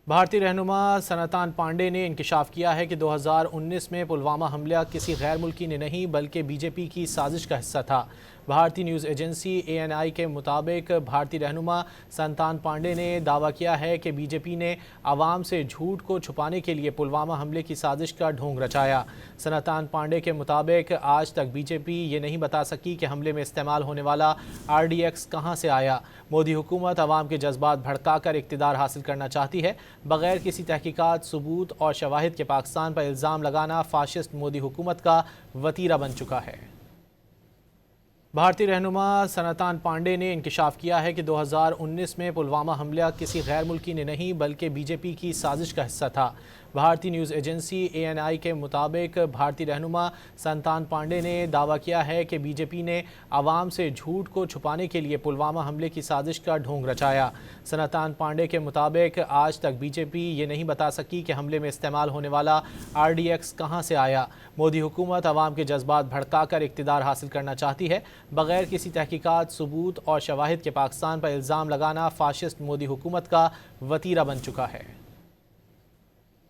بھارتی رہنما سناتان پانڈے نے انکشاف کیا ہے کہ 2019 میں پلوامہ حملہ کسی غیر ملکی نے نہیں بلکہ بی جے پی کی سازش کا حصہ تھا۔ بھارتی نیوز ایجنسی ANI کے مطابق بھارتی رہنما سناتان پانڈے نے دعویٰ کیا ہے کہ بی جے پی نے عوام سے جھوٹ کو چھپانے کے لیے پلوامہ حملے کی سازش کا ڈھونگ رچایا۔ سناتان پانڈے کے مطابق آج تک بی جے پی یہ نہیں بتا سکی کہ حملے میں استعمال ہونے والا RDX کہاں سے آیا۔ مودی حکومت عوام کے جذبات بھڑکا کر اقتدار حاصل کرنا چاہتی ہے۔ بغیر کسی تحقیقات، ثبوت اور شواہد کے پاکستان پر الزام لگانا فاشسٹ مودی حکومت کا وتیرہ بن چکا ہے۔ بھارتی رہنما سناتان پانڈے نے انکشاف کیا ہے کہ 2019 میں پلوامہ حملہ کسی غیر ملکی نے نہیں بلکہ بی جے پی کی سازش کا حصہ تھا۔ بھارتی نیوز ایجنسی ANI کے مطابق بھارتی رہنما سناتان پانڈے نے دعویٰ کیا ہے کہ بی جے پی نے عوام سے جھوٹ کو چھپانے کے لیے پلوامہ حملے کی سازش کا ڈھونگ رچایا۔ سناتان پانڈے کے مطابق آج تک بی جے پی یہ نہیں بتا سکی کہ حملے میں استعمال ہونے والا RDX کہاں سے آیا۔ مودی حکومت عوام کے جذبات بھڑکا کر اقتدار حاصل کرنا چاہتی ہے۔ بغیر کسی تحقیقات، ثبوت اور شواہد کے پاکستان پر الزام لگانا فاشسٹ مودی حکومت کا وتیرہ بن چکا ہے۔